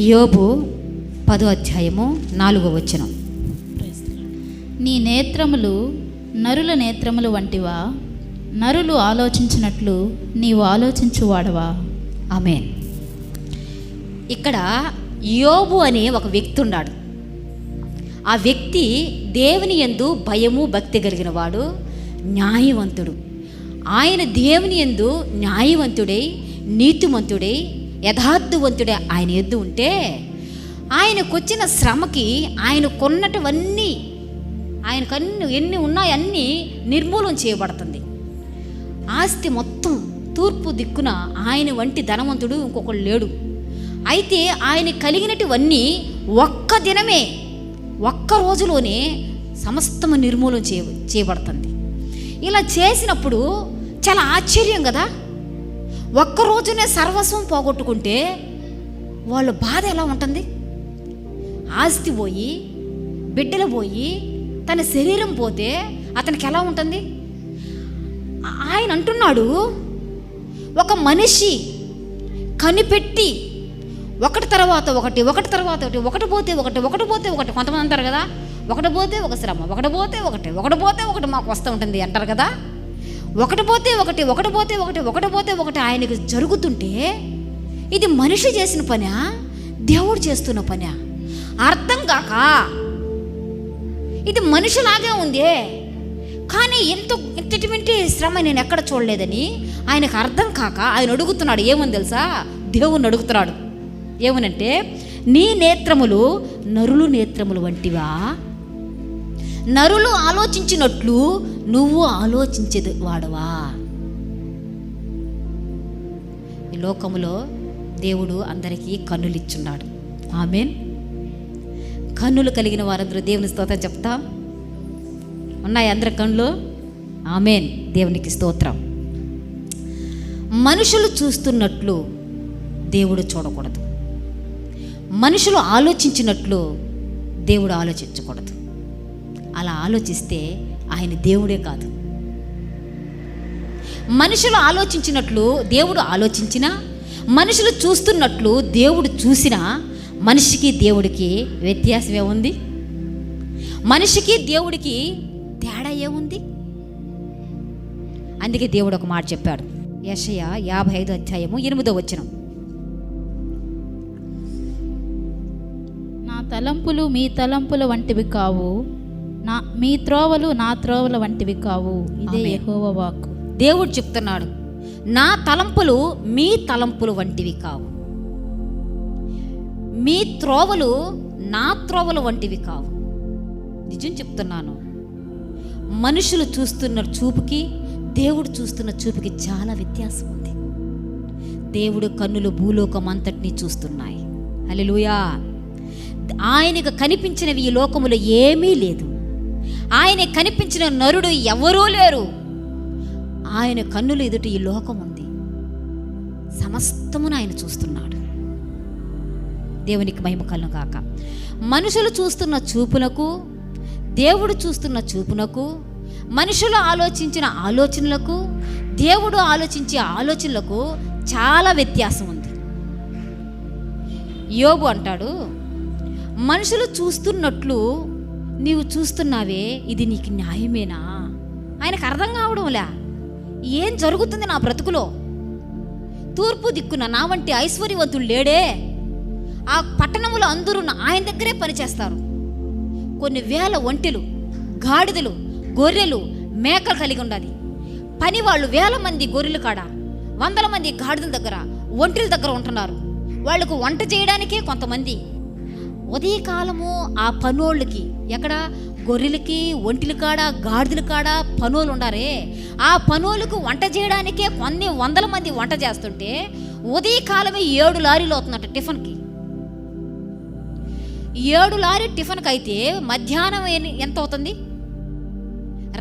యోబు 10వ అధ్యాయము 4వ వచనం. నీ నేత్రములు నరుల నేత్రములు వంటివా? నరులు ఆలోచించినట్లు నీవు ఆలోచించువాడవా? ఆమేన్. ఇక్కడ యోబు అనే ఒక వ్యక్తి ఉన్నాడు. ఆ వ్యక్తి దేవుని యందు భయము భక్తి కలిగిన వాడు, న్యాయవంతుడు. ఆయన దేవుని యందు న్యాయవంతుడై నీతిమంతుడై యథార్థవంతుడే ఆయన యందు ఉంటే, ఆయనకొచ్చిన శ్రమకి ఆయన కొన్నటువన్నీ, ఆయనకన్నీ ఎన్ని ఉన్నాయో అన్నీ నిర్మూలన చేయబడుతుంది. ఆస్తి మొత్తం తూర్పు దిక్కున ఆయన వంటి ధనవంతుడు ఇంకొకడు లేడు. అయితే ఆయన కలిగినటువన్నీ ఒక్క దినమే, ఒక్క రోజులోనే సమస్తము నిర్మూలన చేయబడుతుంది. ఇలా చేసినప్పుడు చాలా ఆశ్చర్యం కదా. ఒక్క రోజునే సర్వస్వం పోగొట్టుకుంటే వాళ్ళ బాధ ఎలా ఉంటుంది? ఆస్తి పోయి, బిడ్డలు పోయి, తన శరీరం పోతే అతనికి ఎలా ఉంటుంది? ఆయన అంటున్నాడు, ఒక మనిషి కనిపెట్టి ఒకటి తర్వాత ఒకటి, ఒకటి తర్వాత ఒకటి, ఒకటి పోతే ఒకటి, ఒకటి పోతే ఒకటి. కొంతమంది అంటారు కదా, ఒకటి పోతే ఒక శ్రమ, ఒకటి పోతే ఒకటి, ఒకటి పోతే ఒకటి మాకు వస్తూ ఉంటుంది అంటారు కదా. ఒకటి పోతే ఒకటి, ఒకటి పోతే ఒకటి, ఒకటి పోతే ఒకటి ఆయనకు జరుగుతుంటే ఇది మనిషి చేసిన పనా, దేవుడు చేస్తున్న పనా అర్థం కాక, ఇది మనిషిలాగే ఉందే కానీ ఇంతటి శ్రమ నేను ఎక్కడ చూడలేదని ఆయనకు అర్థం కాక ఆయన అడుగుతున్నాడు. ఏమని తెలుసా? దేవుణ్ణి అడుగుతున్నాడు. ఏమనంటే, నీ నేత్రములు నరులు నేత్రములు వంటివా? నరులు ఆలోచించినట్లు నువ్వు ఆలోచించేది వాడవా? ఈ లోకములో దేవుడు అందరికీ కన్నులు ఇచ్చున్నాడు. ఆమేన్. కన్నులు కలిగిన వారందరూ దేవుని స్తోత్రం చెప్తాం. ఉన్నాయి అందరి కన్నులు? ఆమేన్. దేవునికి స్తోత్రం. మనుషులు చూస్తున్నట్లు దేవుడు చూడకూడదు. మనుషులు ఆలోచించినట్లు దేవుడు ఆలోచించకూడదు. అలా ఆలోచిస్తే ఆయన దేవుడే కాదు. మనుషులు ఆలోచించినట్లు దేవుడు ఆలోచించినా, మనుషులు చూస్తున్నట్లు దేవుడు చూసినా, మనిషికి దేవుడికి వ్యత్యాసం ఏముంది? మనిషికి దేవుడికి తేడా ఏముంది? అందుకే దేవుడు ఒక మాట చెప్పాడు. యెషయా 55వ అధ్యాయము 8వ వచనం. నా తలంపులు మీ తలంపుల వంటివి కావు, మీ త్రోవలు నా త్రోవల వంటివి కావు. ఇదే యెహోవా వాక్కు. దేవుడు చెప్తున్నాడు, నా తలంపులు మీ తలంపులు వంటివి కావు, మీ త్రోవలు నా త్రోవల వంటివి కావు. నిజం చెప్తున్నాను. మనుషులు చూస్తున్న చూపుకి దేవుడు చూస్తున్న చూపుకి చాలా వ్యత్యాసం ఉంది. దేవుడు కన్నులు భూలోకం అంతటినీ చూస్తున్నాయి. హల్లెలూయా. ఆయనకు కనిపించినవి ఈ లోకములో ఏమీ లేదు. ఆయన కనిపించిన నరుడు ఎవరూ లేరు. ఆయన కన్నులు ఎదుట ఈ లోకం ఉంది. సమస్తమును ఆయన చూస్తున్నాడు. దేవునికి మహిమ కలుగును గాక. మనుషులు చూస్తున్న చూపునకు, దేవుడు చూస్తున్న చూపునకు, మనుషులు ఆలోచించిన ఆలోచనలకు, దేవుడు ఆలోచించే ఆలోచనలకు చాలా వ్యత్యాసం ఉంది. యోబు అంటాడు, మనుషులు చూస్తున్నట్లు నీవు చూస్తున్నావే, ఇది నీకు న్యాయమేనా? ఆయనకు అర్థం కావడంలే ఏం జరుగుతుంది నా బ్రతుకులో. తూర్పు దిక్కున నా వంటి ఐశ్వర్యవంతుడు లేడే. ఆ పట్టణములో అందరూ ఆయన దగ్గరే పనిచేస్తారు. కొన్ని వేల ఒంటెలు, గాడిదలు, గొర్రెలు, మేకలు కలిగి ఉండాలి. పని వాళ్ళు వేల మంది గొర్రెలు కాడ, 100 మంది గాడిదల దగ్గర, ఒంటెల దగ్గర ఉంటున్నారు. వాళ్ళకు వంట చేయడానికే కొంతమంది. ఉదయకాలము ఆ పనోళ్ళకి, ఎక్కడ గొర్రెలకి, ఒంటెల కాడ, గాడిదల కాడ పనోళ్ళు ఉండారే. ఆ పనోళ్ళకు వంట చేయడానికే కొన్ని 100 మంది వంట చేస్తుంటే ఉదయకాలమే 7 లారీలు అవుతుందట టిఫిన్కి. 7 లారీ టిఫిన్కి అయితే మధ్యాహ్నం ఎంత అవుతుంది?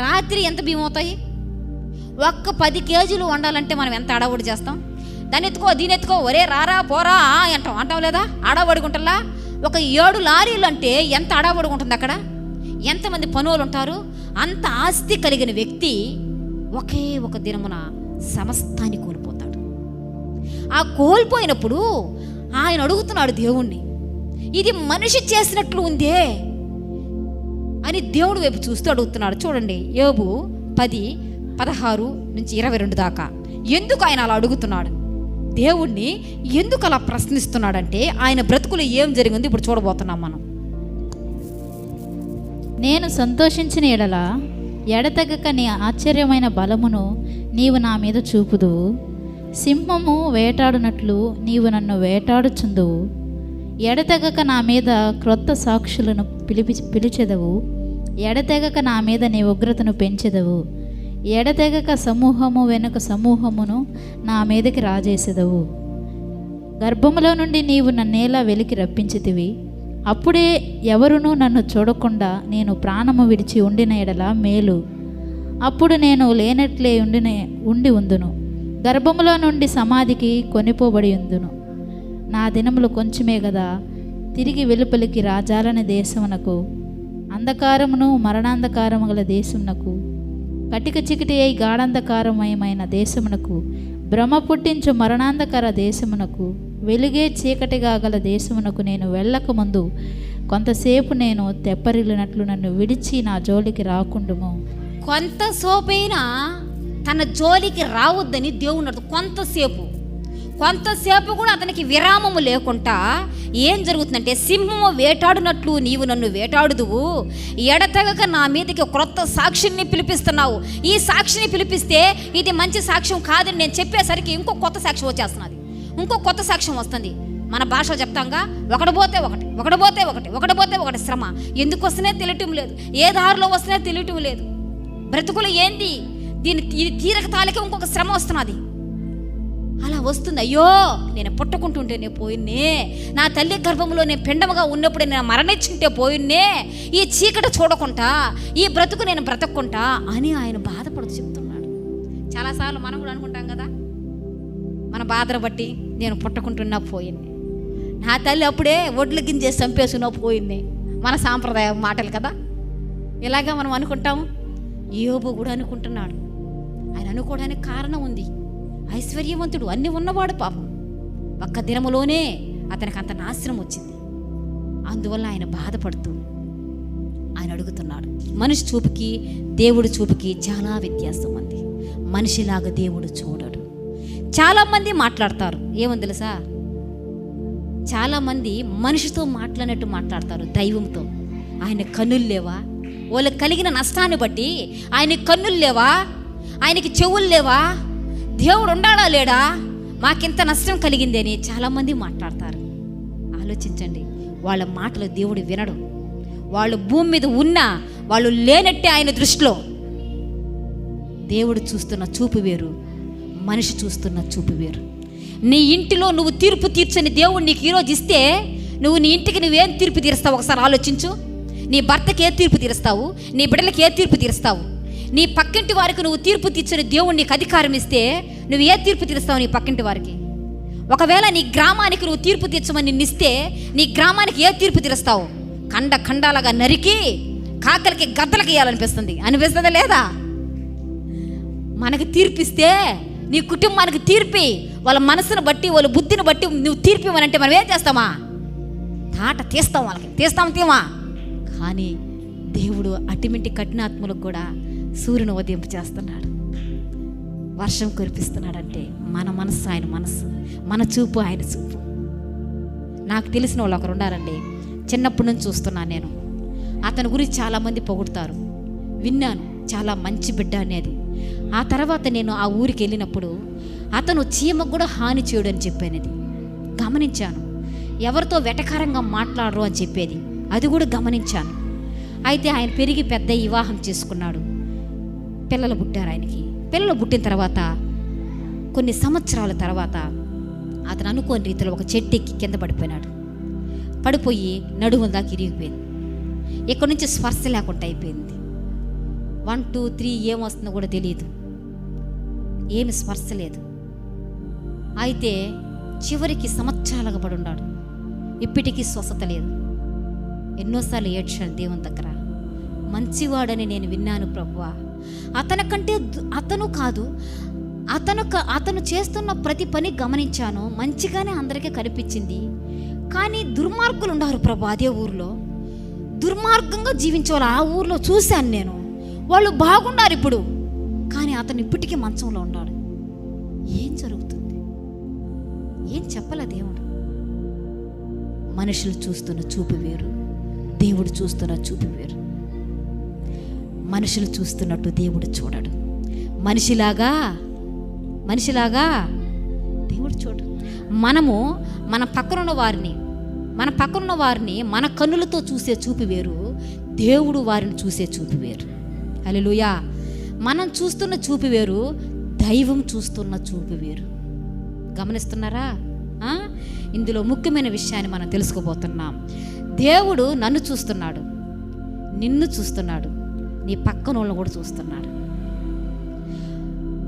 రాత్రి ఎంత బియ్యం అవుతాయి? ఒక్క 10 కేజీలు వండాలంటే మనం ఎంత అడవడి చేస్తాం? దాన్ని ఎత్తుకో, దీని ఎత్తుకో, ఒరే రారా పోరా అంటాం లేదా? అడవడుకుంటలా. ఒక 7 లారీలు అంటే ఎంత అడవడుకుంటుంది అక్కడ? ఎంతమంది పనులు ఉంటారు? అంత ఆస్తి కలిగిన వ్యక్తి ఒకే ఒక దినమున సమస్తాన్ని కోల్పోతాడు. ఆ కోల్పోయినప్పుడు ఆయన అడుగుతున్నాడు దేవుణ్ణి, ఇది మనిషి చేసినట్లు ఉందే అని దేవుడి వైపు చూస్తూ అడుగుతున్నాడు. చూడండి, యోబు 10:16-22 దాకా. ఎందుకు ఆయన అలా అడుగుతున్నాడు, దేవుణ్ణి ఎందుకు అలా ప్రశ్నిస్తున్నాడంటే ఆయన బ్రతుకులో ఏం జరిగింది ఇప్పుడు చూడబోతున్నాం మనం. నేను సంతోషించిన ఎడల ఎడతెగక నీ ఆశ్చర్యమైన బలమును నీవు నా మీద చూపుదువు. సింహము వేటాడునట్లు నీవు నన్ను వేటాడుచుందువు. ఎడతెగక నా మీద క్రొత్త సాక్షులను పిలిచెదవు. ఎడతెగక నా మీద నీ ఉగ్రతను పెంచెదవు. ఎడతెగక సమూహము వెనుక సమూహమును నా మీదకి రాజేసెదవు. గర్భములో నుండి నీవు నన్నేలా వెలికి రప్పించితివి. అప్పుడే ఎవరునూ నన్ను చూడకుండా నేను ప్రాణము విడిచి ఉండిన ఎడల మేలు. అప్పుడు నేను లేనట్లే ఉండి ఉందును. గర్భములో నుండి సమాధికి కొనిపోబడి ఉందును. నా దినములు కొంచెమే గదా, తిరిగి వెలుపలికి రాజాలని దేశమునకు, అంధకారమును మరణాంధకారము గల దేశమునకు, కటిక చికిటి అయి గాఢంధకారమయమైన దేశమునకు, భ్రమ పుట్టించు మరణాంధకర దేశమునకు, వెలుగే చీకటిగా గల దేశమునకు నేను వెళ్ళకముందు కొంతసేపు నేను తెప్పరిల్లినట్లు నన్ను విడిచి నా జోలికి రాకుండుము. కొంతసేపైనా తన జోలికి రావద్దని దేవుడు కొంతసేపు కూడా అతనికి విరామము లేకుండా ఏం జరుగుతుందంటే, సింహము వేటాడునట్లు నీవు నన్ను వేటాడుదువు. ఎడతెగక నా మీదకి క్రొత్త సాక్షిని పిలిపిస్తున్నావు. ఈ సాక్షిని పిలిపిస్తే ఇది మంచి సాక్ష్యం కాదని నేను చెప్పేసరికి ఇంకో కొత్త సాక్ష్యం వచ్చేస్తున్నది, ఇంకో కొత్త సాక్ష్యం వస్తుంది. మన భాషలో చెప్తాంగా, ఒకటి పోతే ఒకటి శ్రమ. ఎందుకు వస్తేనే తెలియటం లేదు, ఏ దారిలో వస్తేనే తెలియటం లేదు. బ్రతుకులు ఏంది, ఇది తీరక తాలకే ఇంకొక శ్రమ వస్తున్నది. అలా వస్తుంది. అయ్యో, నేను పుట్టకుంటుంటేనే పోయిన్నే, నా తల్లి గర్భంలో నేను పిండముగా ఉన్నప్పుడే నేను మరణించుంటే పోయిన్నే, ఈ చీకటి చూడకుండా ఈ బ్రతుకు నేను బ్రతక్కుంటా అని ఆయన బాధపడుతూ చెప్తున్నాడు. చాలాసార్లు మనం కూడా అనుకుంటాం కదా, మన బాధను బట్టి నేను పుట్టకుంటున్నా పోయింది, నా తల్లి అప్పుడే ఒడ్ల గింజేసి చంపేసున్నా పోయింది. మన సాంప్రదాయ మాటలు కదా, ఇలాగా మనం అనుకుంటాము. యోబు కూడా అనుకుంటున్నాడు. ఆయన అనుకోవడానికి కారణం ఉంది. ఐశ్వర్యవంతుడు, అన్నీ ఉన్నవాడు, పాపం ఒక్క దినములోనే అతనికి అంత నాశనం వచ్చింది. అందువల్ల ఆయన బాధపడుతూ ఆయన అడుగుతున్నాడు. మనిషి చూపుకి దేవుడి చూపుకి చాలా వ్యత్యాసం ఉంది. మనిషిలాగా దేవుడు చూడడు. చాలామంది మాట్లాడతారు, ఏమని తెలుసా, చాలామంది మనిషితో మాట్లాడినట్టు మాట్లాడతారు, దైవంతో. ఆయన కన్నులు లేవా, వాళ్ళకి కలిగిన నష్టాన్ని బట్టి ఆయనకి కన్నులు లేవా, ఆయనకి చెవులు లేవా, దేవుడు ఉండాడా లేడా, మాకింత నష్టం కలిగింది అని చాలామంది మాట్లాడతారు. ఆలోచించండి, వాళ్ళ మాటలు దేవుడు వినడు. వాళ్ళు భూమి మీద ఉన్నా వాళ్ళు లేనట్టే ఆయన దృష్టిలో. దేవుడు చూస్తున్న చూపు వేరు, మనిషి చూస్తున్న చూపు వేరు. నీ ఇంటిలో నువ్వు తీర్పు తీర్చని దేవుడు నీకు ఈరోజు ఇస్తే, నువ్వు నీ ఇంటికి నువ్వేం తీర్పు తీరుస్తావు ఒకసారి ఆలోచించు. నీ భర్తకి ఏ తీర్పు తీరుస్తావు, నీ బిడ్డలకి ఏ తీర్పు తీరుస్తావు, నీ పక్కింటి వారికి నువ్వు తీర్పు తీర్చని దేవుడు నీకు అధికారం ఇస్తే నువ్వు ఏ తీర్పు తీరుస్తావు నీ పక్కింటి వారికి? ఒకవేళ నీ గ్రామానికి నువ్వు తీర్పు తీర్చమని నిన్నిస్తే నీ గ్రామానికి ఏ తీర్పు తీరుస్తావు? ఖండాలుగా నరికి కాకలకి గద్దలకి అనిపిస్తుందా లేదా? మనకి తీర్పిస్తే నీ కుటుంబానికి తీర్పి, వాళ్ళ మనసును బట్టి వాళ్ళ బుద్ధిని బట్టి నువ్వు తీర్పివనంటే మనం ఏం చేస్తామా? తాట తీస్తాం, వాళ్ళకి తీమా. కానీ దేవుడు అటిమింటి కఠినాత్మలకు కూడా సూర్యుని ఉదయింపు చేస్తున్నాడు, వర్షం కురిపిస్తున్నాడంటే మన మనస్సు ఆయన మనస్సు, మన చూపు ఆయన చూపు. నాకు తెలిసిన వాళ్ళు ఒకరు ఉన్నారండి, చిన్నప్పటి నుంచి చూస్తున్నాను నేను. అతని గురించి చాలామంది పొగుడతారు, విన్నాను, చాలా మంచి బిడ్డ అనేది. ఆ తర్వాత నేను ఆ ఊరికి వెళ్ళినప్పుడు అతను చీమకు కూడా హాని చేయడు అని చెప్పేది గమనించాను. ఎవరితో వెటకారంగా మాట్లాడరు అని చెప్పేది అది కూడా గమనించాను. అయితే ఆయన పెరిగి పెద్ద వివాహం చేసుకున్నాడు, పిల్లలు పుట్టారు ఆయనకి. పిల్లలు పుట్టిన తర్వాత కొన్ని సంవత్సరాల తర్వాత అతను అనుకోని రీతిలో ఒక చెట్టు ఎక్కి కింద పడిపోయినాడు. పడిపోయి నడుము దాకా ఇరిగిపోయింది. ఇక్కడి నుంచి స్పర్శ లేకుండా అయిపోయింది. 1 2 3 ఏమొస్తుందో కూడా తెలియదు, ఏమి స్పర్శ లేదు. అయితే చివరికి సంవత్సరాలుగా పడి ఉన్నాడు, ఇప్పటికీ స్వస్థత లేదు. ఎన్నోసార్లు ఏడ్చాను దేవుని దగ్గర, మంచివాడని నేను విన్నాను ప్రభువా, అతను కాదు అతను చేస్తున్న ప్రతి పని గమనించాను, మంచిగానే అందరికీ కనిపించింది. కానీ దుర్మార్గులు ఉన్నారు ప్రభు, అదే ఊరిలో దుర్మార్గంగా జీవించేవాళ్ళు ఆ ఊరిలో చూశాను నేను. వాళ్ళు బాగున్నారు ఇప్పుడు, కానీ అతను ఇప్పటికీ మంచంలో ఉన్నాడు. ఏం జరుగుతుంది? ఏం చెప్పలే దేవుడు. మనుషులు చూస్తున్న చూపు వేరు, దేవుడు చూస్తున్న చూపు వేరు. మనుషులు చూస్తున్నట్టు దేవుడు చూడడు. మనిషిలాగా దేవుడు చూడు. మనము మన పక్కనున్న వారిని మన కన్నులతో చూసే చూపు వేరు, దేవుడు వారిని చూసే చూపు వేరు. హల్లెలూయా. మనం చూస్తున్న చూపు వేరు, దైవం చూస్తున్న చూపు వేరు. గమనిస్తున్నారా? ఇందులో ముఖ్యమైన విషయాన్ని మనం తెలుసుకోబోతున్నాం. దేవుడు నన్ను చూస్తున్నాడు, నిన్ను చూస్తున్నాడు, నీ పక్కన వాళ్ళని కూడా చూస్తున్నాడు.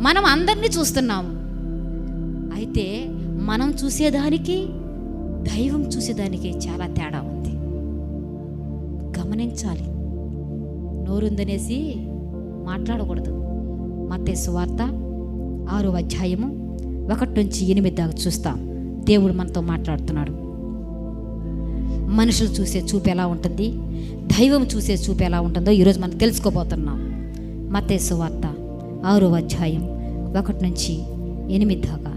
మనం అందరినీ చూస్తున్నాము. అయితే మనం చూసేదానికి దైవం చూసేదానికి చాలా తేడా ఉంది. గమనించాలి. నోరుందనేసి మాట్లాడకూడదు. మత్తయి సువార్త 6వ అధ్యాయము 1 నుంచి 8 దాకా చూస్తాం. దేవుడు మనతో మాట్లాడుతున్నాడు. మనుషులు చూసే చూపు ఎలా ఉంటుంది, దైవం చూసే చూపు ఎలా ఉంటుందో ఈరోజు మనం తెలుసుకోబోతున్నాం. మత్తయి సువార్త 6వ అధ్యాయం 1 నుంచి 8 దాకా.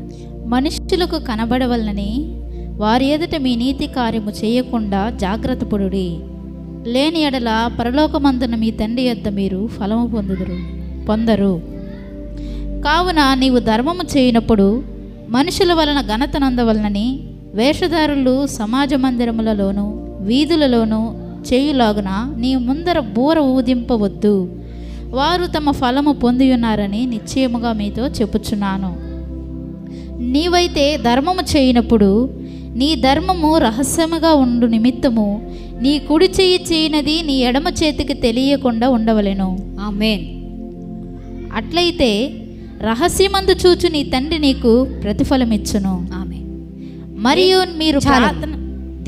మనుష్యులకు కనబడవలనని వారి ఎదుట మీ నీతి కార్యము చేయకుండా జాగ్రత్త పడుడి. లేని ఎడల పరలోకమందున మీ తండ్రి యొద్ద మీరు ఫలము పొందరు. కావున నీవు ధర్మము చేయనప్పుడు మనుషుల వలన ఘనత నందవలనని వేషధారులు సమాజ మందిరములలోనూ వీధులలోనూ చేయులాగున నీ ముందర బూర ఊదింపవద్దు. వారు తమ ఫలము పొందియున్నారని నిశ్చయముగా మీతో చెప్పుచున్నాను. నీవైతే ధర్మము చేయనప్పుడు నీ ధర్మము రహస్యముగా ఉండు నిమిత్తము నీ కుడి చెయ్యి చేయనది నీ ఎడమ చేతికి తెలియకుండా ఉండవలెను. ఆమేన్. అట్లయితే రహస్యమందు చూచు నీ తండ్రి నీకు ప్రతిఫలమిచ్చును. ఆమేన్. మరియు మీరు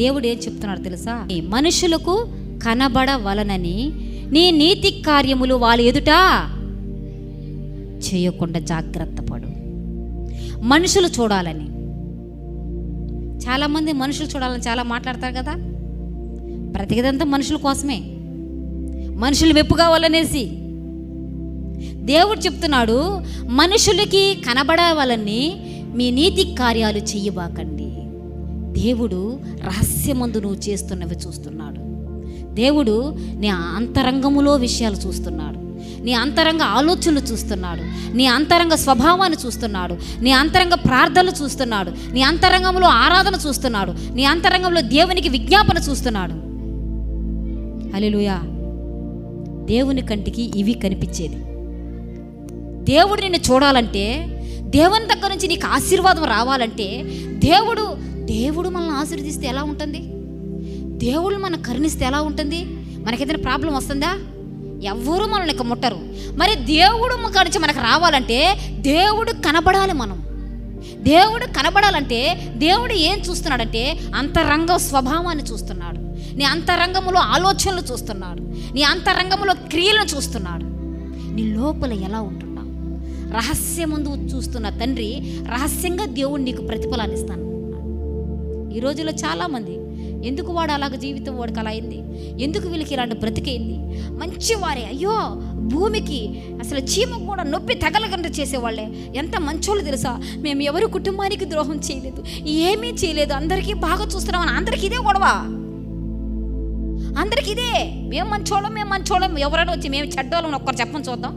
దేవుడు ఏం చెప్తున్నాడు తెలుసా? మనుషులకు కనబడవలనని నీ నీతి కార్యములు వాళ్ళ ఎదుట చేయకుండా జాగ్రత్త పడు. మనుషులు చూడాలని, చాలామంది మనుషులు చూడాలని చాలా మాట్లాడతారు కదా. బ్రతికేదంతా మనుషుల కోసమే, మనుషులు మెప్పు కావాలనేసి. దేవుడు చెప్తున్నాడు, మనుషులకి కనబడవాలని మీ నీతి కార్యాలు చెయ్యబాకండి. దేవుడు రహస్యమందు నువ్వు చేస్తున్నవి చూస్తున్నాడు. దేవుడు నీ అంతరంగములో విషయాలు చూస్తున్నాడు, నీ అంతరంగ ఆలోచనలు చూస్తున్నాడు, నీ అంతరంగ స్వభావాన్ని చూస్తున్నాడు, నీ అంతరంగ ప్రార్థనలు చూస్తున్నాడు, నీ అంతరంగంలో ఆరాధన చూస్తున్నాడు, నీ అంతరంగంలో దేవునికి విజ్ఞాపన చూస్తున్నాడు. హల్లెలూయా. దేవుని కంటికి ఇవి కనిపించేది. దేవుడు నిన్ను చూడాలంటే, దేవుని దగ్గర నుంచి నీకు ఆశీర్వాదం రావాలంటే, దేవుడు మనల్ని ఆశీర్వదిస్తే ఎలా ఉంటుంది? దేవుడు మనం కరుణిస్తే ఎలా ఉంటుంది? మనకేదైనా ప్రాబ్లం వస్తుందా? ఎవ్వరూ మనల్ని ఇక ముట్టరు. మరి దేవుడు నుంచి మనకు రావాలంటే దేవుడు కనబడాలి. దేవుడు కనబడాలంటే దేవుడు ఏం చూస్తున్నాడంటే అంతరంగ స్వభావాన్ని చూస్తున్నాడు, నీ అంతరంగములో ఆలోచనలు చూస్తున్నాడు, నీ అంతరంగములో క్రియలను చూస్తున్నాడు. నీ లోపల ఎలా ఉంటున్నావు? రహస్యమందు చూస్తున్న తండ్రి రహస్యంగా దేవుడు నీకు ప్రతిఫలాన్ని ఇస్తాను. ఈ రోజుల్లో చాలామంది ఎందుకు వాడు అలాగ జీవితం వాడికి అలా అయింది, ఎందుకు వీళ్ళకి ఇలాంటి బ్రతికైంది? మంచివారే, అయ్యో భూమికి అసలు చీమకు కూడా నొప్పి తగలకుండా చేసేవాళ్ళే, ఎంత మంచోళ్ళు తెలుసా? మేము ఎవరి కుటుంబానికి ద్రోహం చేయలేదు, ఏమీ చేయలేదు, అందరికీ బాగా చూస్తున్నామని అందరికీ ఇదే గొడవ. అందరికీ ఇదే, మేము మంచోళ్ళం. ఎవరైనా వచ్చి మేము చెడ్డోళ్ళం ఒక్కరు చెప్పని చూద్దాం,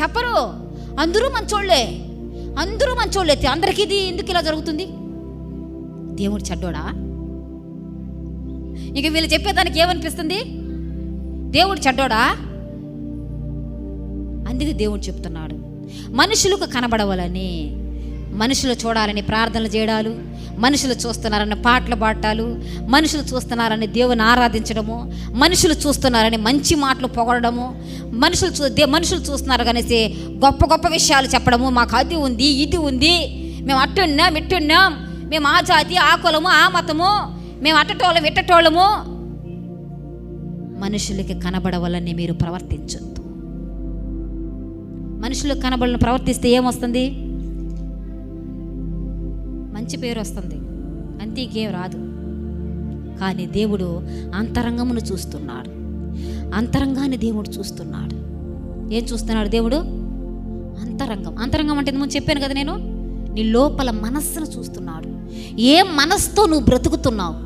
చెప్పరు. అందరూ మంచోళ్ళే. అందరికీ ఇది ఎందుకు ఇలా జరుగుతుంది? దేవుడు చెడ్డోడా? ఇక వీళ్ళు చెప్పేదానికి ఏమనిపిస్తుంది? దేవుడు చెడ్డోడా? అందుకే దేవుడు చెప్తున్నాడు, మనుషులకు కనబడవాలని, మనుషులు చూడాలని ప్రార్థనలు చేయడాలు, మనుషులు చూస్తున్నారని పాటలు పాడటాలు, మనుషులు చూస్తున్నారని దేవుని ఆరాధించడము, మనుషులు చూస్తున్నారని మంచి మాటలు పొగడము, మనుషులు చూస్తున్నారు కనేసి గొప్ప విషయాలు చెప్పడము. మాకు అది ఉంది, ఇది ఉంది, మేము అట్టున్నాం, ఇట్టున్నాం, మేము ఆ జాతి, ఆ కులము, ఆ మతము, మేము అట్టటోళ్ళం, ఇట్టటోళ్ళము. మనుషులకి కనబడవలని మీరు ప్రవర్తించొద్దు. మనుషులకు కనబడిన ప్రవర్తిస్తే ఏమొస్తుంది? మంచి పేరు వస్తుంది, అంతే, ఇంకేం రాదు. కానీ దేవుడు అంతరంగమును చూస్తున్నాడు. అంతరంగాన్ని దేవుడు చూస్తున్నాడు. ఏం చూస్తున్నాడు దేవుడు? అంతరంగం. అంతరంగం అంటే ముందు చెప్పాను కదా నేను, నీ లోపల మనస్సును చూస్తున్నాడు. ఏ మనస్సుతో నువ్వు బ్రతుకుతున్నావు,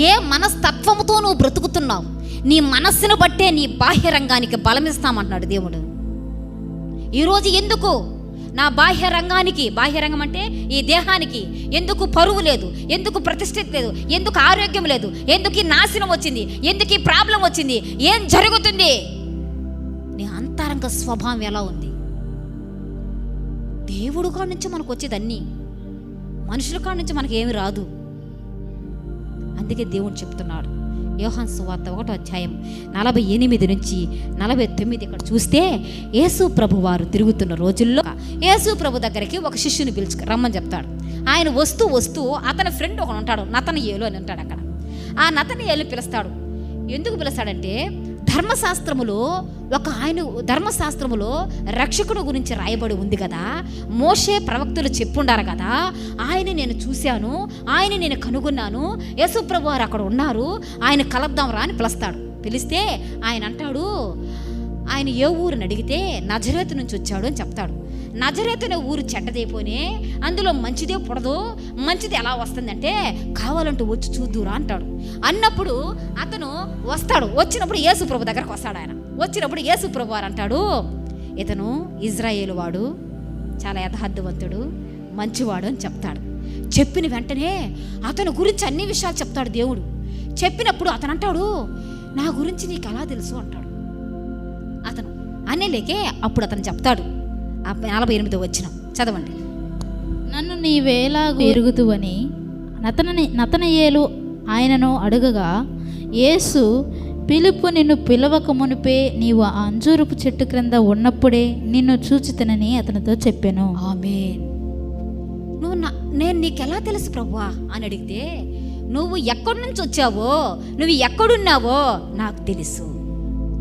ఏ మనస్తత్వముతో నువ్వు బ్రతుకుతున్నావు, నీ మనస్సును బట్టే నీ బాహ్యరంగానికి బలమిస్తామంటున్నాడు దేవుడు. ఈరోజు ఎందుకు నా బాహ్యరంగానికి, బాహ్యరంగం అంటే ఈ దేహానికి ఎందుకు పరువు లేదు, ఎందుకు ప్రతిష్ఠిత లేదు, ఎందుకు ఆరోగ్యం లేదు, ఎందుకు ఈ నాశనం వచ్చింది, ఎందుకు ఈ ప్రాబ్లం వచ్చింది, ఏం జరుగుతుంది? నీ అంతరంగ స్వభావం ఎలా ఉంది? దేవుడు కాడ నుంచి మనకు వచ్చేది అన్నీ, మనుషుల కాడ నుంచి మనకి ఏమి రాదు. అందుకే దేవుడు చెప్తున్నాడు, యోహాను సువార్త 1వ అధ్యాయం 48 నుంచి 49 ఇక్కడ చూస్తే, యేసు ప్రభు వారు తిరుగుతున్న రోజుల్లో యేసు ప్రభు దగ్గరికి ఒక శిష్యుని రమ్మని చెప్తాడు. ఆయన వస్తూ అతని ఫ్రెండ్ ఒకడు ఉంటాడు, నతనయేలు అని ఉంటాడు. అక్కడ ఆ నతనయేలు పిలుస్తాడు. ఎందుకు పిలుస్తాడంటే, ధర్మశాస్త్రములో రక్షకుడు గురించి రాయబడి ఉంది కదా, మోషే ప్రవక్తలు చెప్పుండారు కదా, ఆయన నేను చూశాను, ఆయన నేను కనుగొన్నాను, యేసు ప్రభు వారు అక్కడ ఉన్నారు, ఆయన కలుద్దాం రా అని పిలుస్తాడు. పిలిస్తే ఆయన అంటాడు, ఆయన ఏ ఊరిని అడిగితే నజరేతు నుంచి వచ్చాడు అని చెప్తాడు. నజరేతు అనే ఊరు చెడ్డదైపోయి అందులో మంచిదే పుడదు, మంచిది ఎలా వస్తుందంటే కావాలంటూ వచ్చి చూద్దురా అంటాడు. అన్నప్పుడు అతను వస్తాడు. వచ్చినప్పుడు యేసు ప్రభు దగ్గరకు వస్తాడు. ఆయన వచ్చినప్పుడు యేసు ప్రభు వారు అంటాడు, ఇతను ఇజ్రాయేలు వాడు, చాలా యథార్థవంతుడు, మంచివాడు అని చెప్తాడు. చెప్పిన వెంటనే అతని గురించి అన్ని విషయాలు చెప్తాడు దేవుడు. చెప్పినప్పుడు అతను అంటాడు, నా గురించి నీకు ఎలా తెలుసు అంటాడు. అతను అనేలేకే అప్పుడు అతను చెప్తాడు, 48వ వచనం చదవండి. నన్ను నీవేలాగూ ఎరుగుదువని నతనయేలు ఆయనను అడుగగా, యేసు, పిలుపు నిన్ను పిలవక మునిపే నీవు ఆ అంజూరపు చెట్టు క్రింద ఉన్నప్పుడే నిన్ను చూచితనని అతనితో చెప్పాను. ఆమేన్. నేను నీకెలా తెలుసు ప్రభువా అని అడిగితే, నువ్వు ఎక్కడి నుంచి వచ్చావో, నువ్వు ఎక్కడున్నావో నాకు తెలుసు.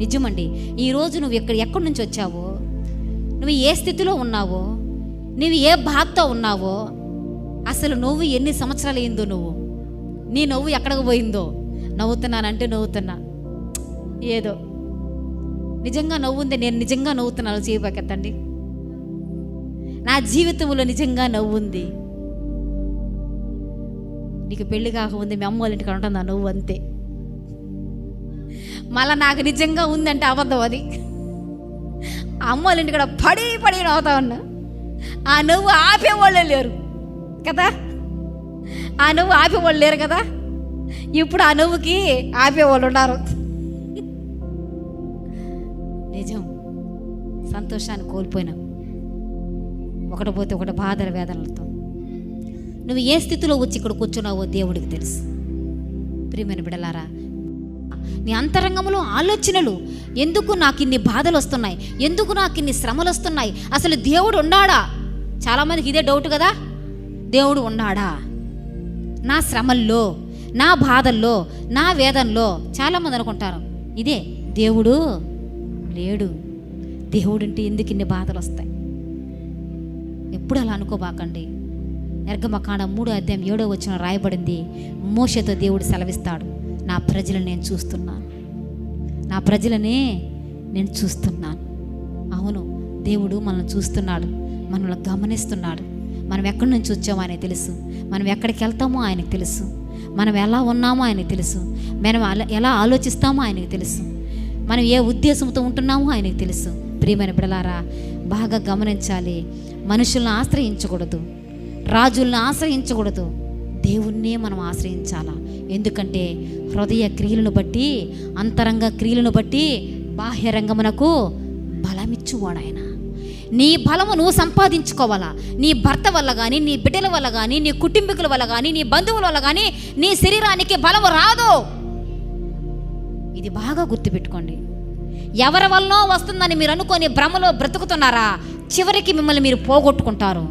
నిజమండి, ఈరోజు నువ్వు ఎక్కడి నుంచి వచ్చావో, నువ్వు ఏ స్థితిలో ఉన్నావో, నువ్వు ఏ బాధతో ఉన్నావో, అసలు నువ్వు ఎన్ని సంవత్సరాలు అయిందో, నీ నవ్వు ఎక్కడికి పోయిందో. నవ్వుతున్నానంటే నవ్వుతున్నా, ఏదో నిజంగా నవ్వుంది, నేను నిజంగా నవ్వుతున్నాను, చేయబోకెత్తండి. నా జీవితంలో నిజంగా నవ్వుంది. నీకు పెళ్లి కాకముందు మీ అమ్మ వాళ్ళ ఇంటికి ఉంటుందా నవ్వు, అంతే. మళ్ళీ నాకు నిజంగా ఉందంటే అబద్ధం అది. అమ్మ వాళ్ళ ఇంటికాడ పడి నవ్వుతా ఉన్నా. ఆ నవ్వు ఆపేవాళ్ళే లేరు కదా, ఆ నవ్వు ఆపేవాళ్ళు లేరు కదా. ఇప్పుడు ఆ నవ్వుకి ఆపేవాళ్ళు ఉన్నారు. నిజం, సంతోషాన్ని కోల్పోయినాం, ఒకటి పోతే ఒకటి బాధల వేదనలతో. నువ్వు ఏ స్థితిలో వచ్చి ఇక్కడ కూర్చున్నావో దేవుడికి తెలుసు. ప్రియమైన బిడ్డలారా, నీ అంతరంగంలో ఆలోచనలు, ఎందుకు నాకు ఇన్ని బాధలు వస్తున్నాయి, ఎందుకు నాకు ఇన్ని శ్రమలు వస్తున్నాయి, అసలు దేవుడు ఉన్నాడా? చాలామందికి ఇదే డౌట్ కదా, దేవుడు ఉన్నాడా? నా శ్రమల్లో, నా బాధల్లో, నా వేదనలో చాలామంది అనుకుంటారు ఇదే, దేవుడు లేడు. దేవుడు అంటే ఎందుకు ఇన్ని బాధలు వస్తాయి? ఎప్పుడు అలా అనుకోబాకండి. నిర్గమకాండం 3వ అధ్యాయం 7వ వచనం రాయబడింది, మోషేతో దేవుడు సెలవిస్తాడు, నా ప్రజలను నేను చూస్తున్నాను, నా ప్రజలనే నేను చూస్తున్నాను. అవును, దేవుడు మనల్ని చూస్తున్నాడు, మనల్ని గమనిస్తున్నాడు. మనం ఎక్కడి నుంచి వచ్చామో ఆయనకు తెలుసు, మనం ఎక్కడికి వెళ్తామో ఆయనకు తెలుసు, మనం ఎలా ఉన్నామో ఆయనకు తెలుసు, మనం ఎలా ఆలోచిస్తామో ఆయనకు తెలుసు, మనం ఏ ఉద్దేశంతో ఉంటున్నామో ఆయనకు తెలుసు. ప్రియమైన బిడ్డలారా, బాగా గమనించాలి. మనుషులను ఆశ్రయించకూడదు, రాజులను ఆశ్రయించకూడదు, దేవుణ్ణే మనం ఆశ్రయించాలా. ఎందుకంటే హృదయ క్రియలను బట్టి, అంతరంగ క్రియలను బట్టి బాహ్యరంగమునకు బలమిచ్చువాడు ఆయన. నీ బలము నువ్వు సంపాదించుకోవాలా. నీ భర్త వల్ల కానీ, నీ బిడ్డల వల్ల కానీ, నీ కుటుంబీకుల వల్ల కానీ, నీ బంధువుల వల్ల కానీ నీ శరీరానికి బలము రాదు. ఇది బాగా గుర్తుపెట్టుకోండి. ఎవరి వల్లనో వస్తుందని మీరు అనుకొని భ్రమలో బ్రతుకుతున్నారా, చివరికి మిమ్మల్ని మీరు పోగొట్టుకుంటారు.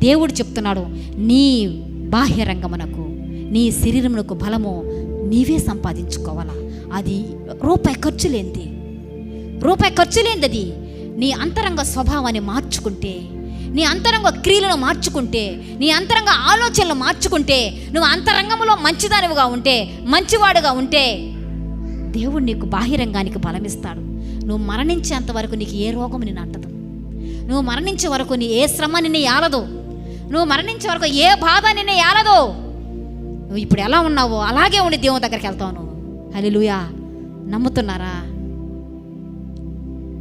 దేవుడు చెప్తున్నాడు, నీ బాహ్యరంగమునకు, నీ శరీరమునకు బలము నీవే సంపాదించుకోవాలా. అది రూపాయి ఖర్చు లేనిది, అది నీ అంతరంగ స్వభావాన్ని మార్చుకుంటే, నీ అంతరంగ క్రియలను మార్చుకుంటే, నీ అంతరంగ ఆలోచనలు మార్చుకుంటే, నువ్వు అంతరంగంలో మంచిదానివిగా ఉంటే, మంచివాడుగా ఉంటే, దేవుడు నీకు బాహ్యరంగానికి బలమిస్తాడు. నువ్వు మరణించేంత వరకు నీకు ఏ రోగం నిన్ను అంటదు. నువ్వు మరణించే వరకు నీ ఏ శ్రమ నిన్ను ఏలదు. నువ్వు మరణించే వరకు ఏ బాధ నిన్ను ఏలదు. నువ్వు ఇప్పుడు ఎలా ఉన్నావో అలాగే ఉండి దేవుని దగ్గరికి వెళ్తావు నువ్వు. హల్లెలూయా. నమ్ముతున్నారా?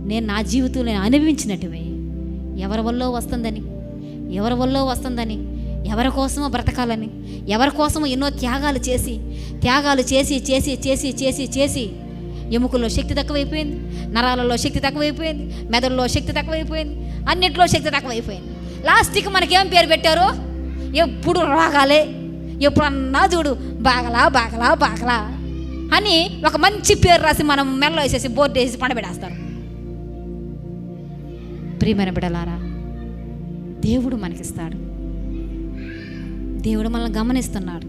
నేను నా జీవితంలో అనుభవించినట్టువే. ఎవరి వల్ల వస్తుందని, ఎవరి కోసమో బ్రతకాలని, ఎవరి కోసమో ఎన్నో త్యాగాలు చేసి ఎముకల్లో శక్తి తక్కువైపోయింది, నరాలలో శక్తి తక్కువైపోయింది, మెదడులో శక్తి తక్కువైపోయింది, అన్నిట్లో శక్తి తక్కువైపోయింది. లాస్ట్కి మనకేం పేరు పెట్టారు? ఎప్పుడు రోగాలే, ఎప్పుడన్నా చూడు బాగలా అని ఒక మంచి పేరు రాసి మనం మెడలో వేసేసి బోర్డు వేసి పండబెడేస్తారు. ప్రియమైన బిడ్డలారా, దేవుడు మనకిస్తాడు. దేవుడు మనల్ని గమనిస్తున్నాడు.